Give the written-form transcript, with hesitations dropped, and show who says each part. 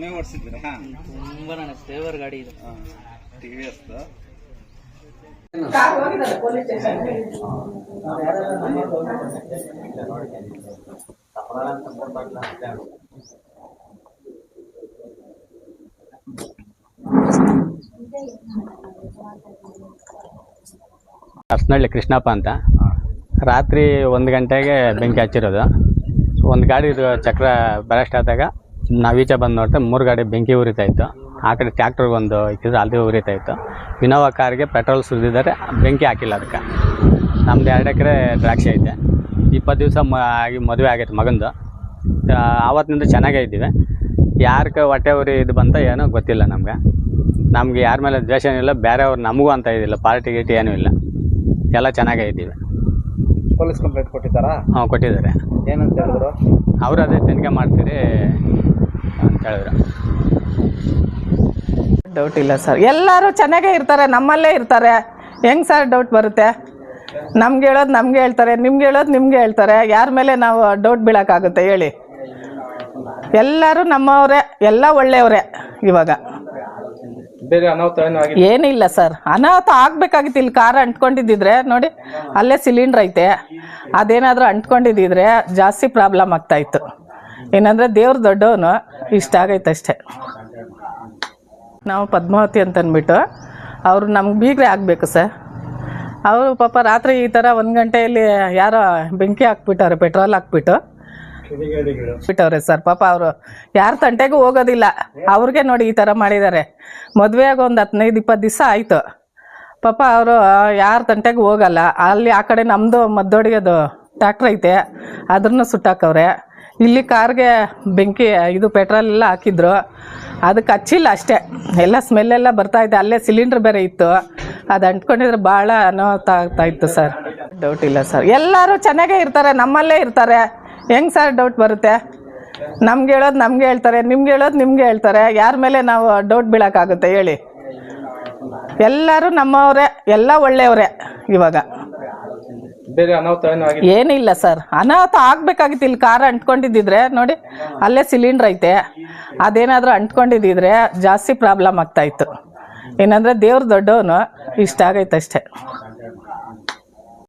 Speaker 1: ನೀವು ಓಡಿಸಿದ್ದೀರಾ?
Speaker 2: ತುಂಬ ನನ್ನ ಫೇವರ್ ಗಾಡಿ ಇದು.
Speaker 1: TVS
Speaker 3: ಹಸ್ನಳ್ಳಿ ಕೃಷ್ಣಪ್ಪ ಅಂತ. ರಾತ್ರಿ 1 ಗಂಟೆಗೆ ಬೆಂಕಿ ಹಚ್ಚಿರೋದು. ಒಂದು ಗಾಡಿ ಚಕ್ರ ಬ್ಲಾಸ್ಟ್ ಆದಾಗ ನಾವು ಈಚೆ ಬಂದು ನೋಡ್ತಾ 3 ಗಾಡಿ ಬೆಂಕಿ ಉರಿತಾ ಇತ್ತು. ಆ ಕಡೆ ಟ್ಯಾಕ್ಟ್ರಿಗೆ ಒಂದು ಇಕ್ಕಿದ್ರೆ ಅಲ್ಲಿ ಉರಿತಾ ಇತ್ತು. ಇನೋವಾ ಕಾರಿಗೆ ಪೆಟ್ರೋಲ್ ಸುರಿದಿದ್ದಾರೆ, ಬೆಂಕಿ ಹಾಕಿಲ್ಲ ಅದಕ್ಕೆ. ನಮ್ದು 2 ಎಕರೆ ದ್ರಾಕ್ಷಿ ಐತೆ. 20 ದಿವಸ ಆಗಿ ಮದುವೆ ಆಗೈತೆ ಮಗಂದು. ಆವತ್ತಿನಿಂದ ಚೆನ್ನಾಗೇ ಇದ್ದೀವಿ. ಯಾರಿಗೆ ಹೊಟ್ಟೆ ಉರಿ ಇದು ಬಂತ ಏನೋ ಗೊತ್ತಿಲ್ಲ ನಮಗೆ ಯಾರ ಮೇಲೆ ದ್ವೇಷ ಏನಿಲ್ಲ, ಬೇರೆಯವ್ರು ನಮಗೂ ಅಂತ ಇದಿಲ್ಲ, ಪಾರ್ಟಿ ಗೀಟಿ ಏನೂ ಇಲ್ಲ, ಎಲ್ಲ ಚೆನ್ನಾಗೇ ಇದ್ದೀವಿ.
Speaker 1: ಪೊಲೀಸ್ ಕಂಪ್ಲೇಂಟ್ ಕೊಟ್ಟಿದ್ದಾರಾ?
Speaker 3: ಕೊಟ್ಟಿದ್ದಾರೆ.
Speaker 1: ಏನಂತ ಹೇಳಿದ್ರು
Speaker 3: ಅವರು? ಅದೇ ತನಿಖೆ ಮಾಡ್ತೀರಿ ಅಂತ ಹೇಳಿದ್ರು.
Speaker 4: ಡೌಟ್ ಇಲ್ಲ ಸರ್, ಎಲ್ಲರೂ ಚೆನ್ನಾಗೇ ಇರ್ತಾರೆ, ನಮ್ಮಲ್ಲೇ ಇರ್ತಾರೆ. ಹೆಂಗೆ ಸರ್ ಡೌಟ್ ಬರುತ್ತೆ? ನಮ್ಗೆ ಹೇಳೋದು ನಮ್ಗೆ ಹೇಳ್ತಾರೆ, ನಿಮ್ಗೆ ಹೇಳೋದು ನಿಮ್ಗೆ ಹೇಳ್ತಾರೆ. ಯಾರ ಮೇಲೆ ನಾವು ಡೌಟ್ ಬೀಳೋಕ್ಕಾಗುತ್ತೆ ಹೇಳಿ? ಎಲ್ಲರೂ ನಮ್ಮವರೇ, ಎಲ್ಲ ಒಳ್ಳೆಯವರೇ. ಇವಾಗ
Speaker 1: ಬೇರೆ ಅನಾಹುತ
Speaker 4: ಏನಿಲ್ಲ ಸರ್, ಅನಾಹುತ ಆಗ್ಬೇಕಾಗಿತ್ತು. ಇಲ್ಲಿ ಕಾರ ಅಂಟ್ಕೊಂಡಿದ್ದಿದ್ರೆ ನೋಡಿ, ಅಲ್ಲೇ ಸಿಲಿಂಡ್ರ್ ಐತೆ, ಅದೇನಾದರೂ ಅಂಟ್ಕೊಂಡಿದ್ದಿದ್ರೆ ಜಾಸ್ತಿ ಪ್ರಾಬ್ಲಮ್ ಆಗ್ತಾ ಇತ್ತು. ಏನಂದರೆ ದೇವ್ರ ದೊಡ್ಡವನು, ಇಷ್ಟ ಆಗೈತೆ ಅಷ್ಟೇ. ನಾವು ಪದ್ಮಾವತಿ ಅಂತ ಅಂದ್ಬಿಟ್ಟು ಅವರು ನಮ್ಗೆ ಬೀಗ್ರೆ ಆಗಬೇಕು ಸರ್. ಅವರು ಪಾಪ ರಾತ್ರಿ ಈ ಥರ 1 ಗಂಟೆಯಲ್ಲಿ ಯಾರೋ ಬೆಂಕಿ ಹಾಕ್ಬಿಟ್ಟವ್ರೆ, ಪೆಟ್ರೋಲ್ ಹಾಕ್ಬಿಟ್ಟು ಬಿಟ್ಟವ್ರೆ ಸರ್. ಪಾಪ ಅವರು ಯಾರ ತಂಟೆಗೂ ಹೋಗೋದಿಲ್ಲ. ಅವ್ರಿಗೆ ನೋಡಿ ಈ ಥರ ಮಾಡಿದ್ದಾರೆ. ಮದುವೆಯಾಗ ಒಂದು 15-20 ದಿವಸ ಆಯಿತು. ಪಾಪ ಅವರು ಯಾರ ತಂಟೆಗೂ ಹೋಗಲ್ಲ. ಅಲ್ಲಿ ಆ ಕಡೆ ನಮ್ಮದು ಮದ್ದೊಡಿಗೆದು ಟ್ಯಾಕ್ಟ್ರ್ ಐತೆ, ಅದನ್ನು ಸುಟ್ಟಾಕವ್ರೆ. ಇಲ್ಲಿ ಕಾರ್ಗೆ ಬೆಂಕಿ ಇದು ಪೆಟ್ರೋಲ್ ಎಲ್ಲ ಹಾಕಿದ್ರು, ಅದಕ್ಕೆ ಹಚ್ಚಿಲ್ಲ ಅಷ್ಟೇ. ಎಲ್ಲ ಸ್ಮೆಲ್ಲೆಲ್ಲ ಬರ್ತಾಯಿದೆ. ಅಲ್ಲೇ ಸಿಲಿಂಡ್ರ್ ಬೇರೆ ಇತ್ತು, ಅದು ಅಂಟ್ಕೊಂಡಿದ್ರೆ ಭಾಳ ಅನಾಹುತ ಆಗ್ತಾಯಿತ್ತು ಸರ್. ಡೌಟ್ ಇಲ್ಲ ಸರ್, ಎಲ್ಲರೂ ಚೆನ್ನಾಗೇ ಇರ್ತಾರೆ, ನಮ್ಮಲ್ಲೇ ಇರ್ತಾರೆ. ಹೆಂಗೆ ಸರ್ ಡೌಟ್ ಬರುತ್ತೆ? ನಮ್ಗೆ ಹೇಳೋದು ನಮ್ಗೆ ಹೇಳ್ತಾರೆ, ನಿಮ್ಗೆ ಹೇಳೋದು ನಿಮ್ಗೆ ಹೇಳ್ತಾರೆ. ಯಾರ ಮೇಲೆ ನಾವು ಡೌಟ್ ಬೀಳೋಕ್ಕಾಗುತ್ತೆ ಹೇಳಿ? ಎಲ್ಲರೂ ನಮ್ಮವರೇ, ಎಲ್ಲ ಒಳ್ಳೆಯವರೇ. ಇವಾಗ
Speaker 1: ಬೇರೆ ಅನಾಹುತ
Speaker 4: ಏನಿಲ್ಲ ಸರ್, ಅನಾಹುತ ಆಗ್ಬೇಕಾಗಿತ್ತು. ಇಲ್ಲಿ ಕಾರ ಅಂಟ್ಕೊಂಡಿದ್ದಿದ್ರೆ ನೋಡಿ, ಅಲ್ಲೇ ಸಿಲಿಂಡ್ರ್ ಐತೆ, ಅದೇನಾದರೂ ಅಂಟ್ಕೊಂಡಿದ್ದಿದ್ರೆ ಜಾಸ್ತಿ ಪ್ರಾಬ್ಲಮ್ ಆಗ್ತಾ ಇತ್ತು. ಏನಂದರೆ ದೇವ್ರ ದೊಡ್ಡವನು, ಇಷ್ಟ ಆಗೈತೆ ಅಷ್ಟೇ.